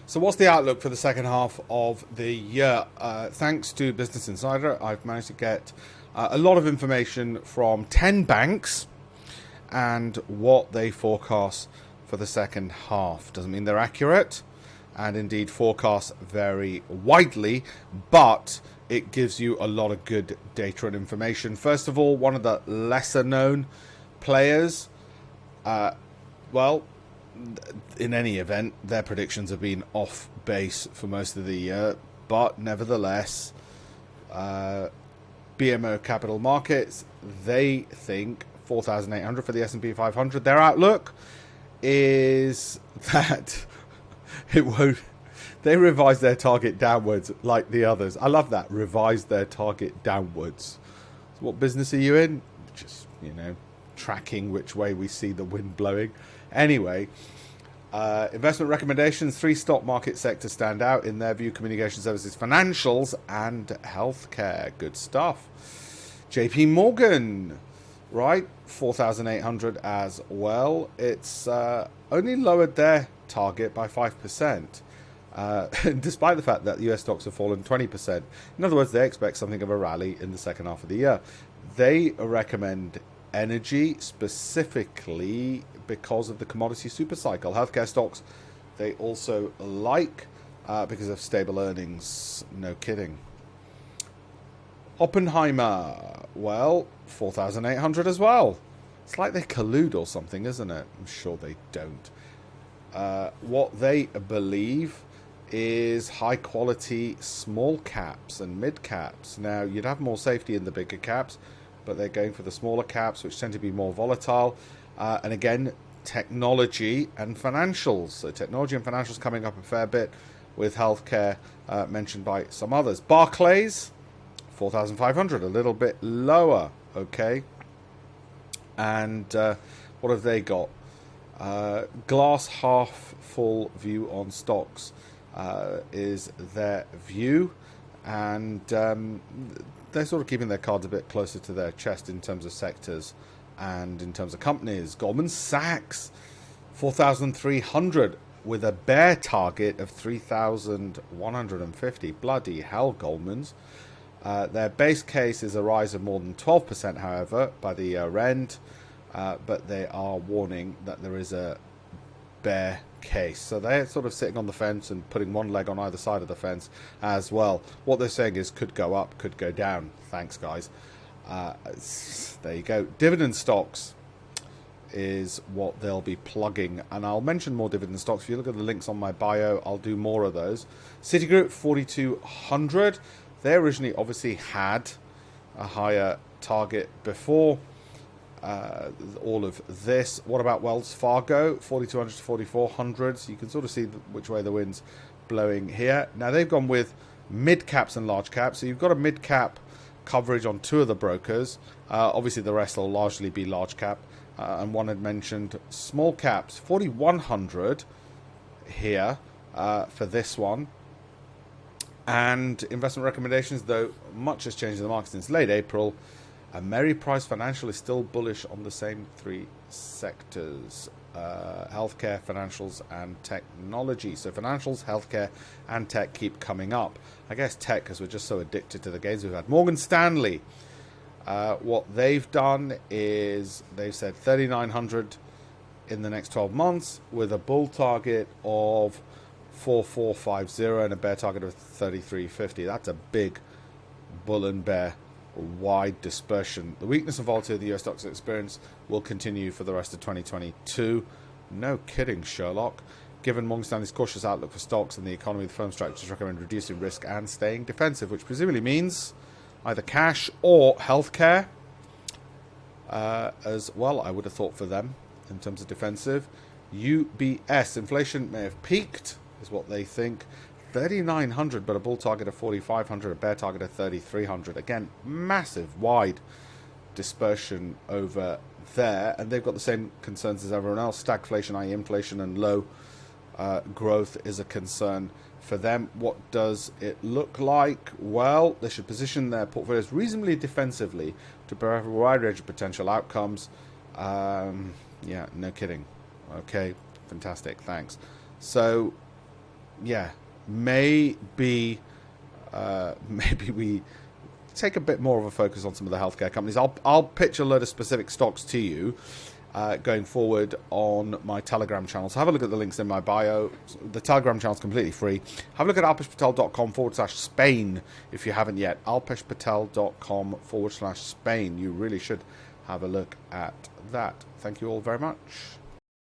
So what's the outlook for the second half of the year? Thanks to Business Insider, I've managed to get a lot of information from 10 banks and what they forecast for the second half. Doesn't mean they're accurate, and indeed forecasts vary widely, but it gives you a lot of good data and information. First of all, one of the lesser known players, in any event, their predictions have been off base for most of the year, but nevertheless, BMO Capital Markets, they think 4,800 for the S&P 500. Their outlook is that it won't. They revised their target downwards like the others. I love that. Revised their target downwards. So what business are you in? Just, tracking which way we see the wind blowing. Anyway, investment recommendations. 3 stock market sectors stand out in their view: communication services, financials, and healthcare. Good stuff. JP Morgan, right? 4,800 as well. It's only lowered their target by 5%, despite the fact that US stocks have fallen 20%. In other words, they expect something of a rally in the second half of the year. They recommend energy specifically because of the commodity supercycle. Healthcare stocks they also like because of stable earnings. No kidding. Oppenheimer, well, 4,800 as well. It's like they collude or something, isn't it? I'm sure they don't. What they believe is high quality small caps and mid caps. Now, you'd have more safety in the bigger caps, but they're going for the smaller caps, which tend to be more volatile. And again, technology and financials. So technology and financials coming up a fair bit, with healthcare mentioned by some others. Barclays, 4,500, a little bit lower, okay. And what have they got? Glass half full view on stocks is their view, and they're sort of keeping their cards a bit closer to their chest in terms of sectors and in terms of companies. Goldman Sachs, 4,300 with a bear target of 3,150. Bloody hell, Goldman's. Their base case is a rise of more than 12%, however, by the year end. But they are warning that there is a bear case. So they're sort of sitting on the fence and putting one leg on either side of the fence as well. What they're saying is could go up, could go down. Thanks, guys. There you go. Dividend stocks is what they'll be plugging. And I'll mention more dividend stocks. If you look at the links on my bio, I'll do more of those. Citigroup, 4,200. They originally obviously had a higher target before all of this. What about Wells Fargo? 4,200 to 4,400. So you can sort of see which way the wind's blowing here. Now they've gone with mid caps and large caps. So you've got a mid cap coverage on 2 of the brokers. Obviously the rest will largely be large cap. And one had mentioned small caps, 4,100 here for this one. And investment recommendations, though much has changed in the market since late April. Ameriprise Financial is still bullish on the same 3 sectors: healthcare, financials, and technology. So financials, healthcare, and tech keep coming up. I guess tech, because we're just so addicted to the gains we've had. Morgan Stanley, what they've done is they've said 3,900 in the next 12 months with a bull target of 4,450 and a bear target of 3,350. That's a big bull and bear wide dispersion. The weakness and volatility the US stocks experience will continue for the rest of 2022. No kidding, Sherlock. Given Morgan Stanley's cautious outlook for stocks and the economy, the firm's strategies recommend reducing risk and staying defensive, which presumably means either cash or healthcare as well, I would have thought, for them in terms of defensive. UBS, inflation may have peaked, is what they think. 3,900, but a bull target of 4,500, a bear target of 3,300. Again, massive, wide dispersion over there. And they've got the same concerns as everyone else. Stagflation, i.e. inflation, and low growth is a concern for them. What does it look like? Well, they should position their portfolios reasonably defensively to provide a wide range of potential outcomes. Yeah, no kidding. Okay, fantastic, thanks. So yeah, maybe we take a bit more of a focus on some of the healthcare companies. I'll pitch a load of specific stocks to you going forward on my Telegram channel. So have a look at the links in my bio. The Telegram channel is completely free. Have a look at alpeshpatel.com/Spain if you haven't yet. alpeshpatel.com/Spain. You really should have a look at that. Thank you all very much.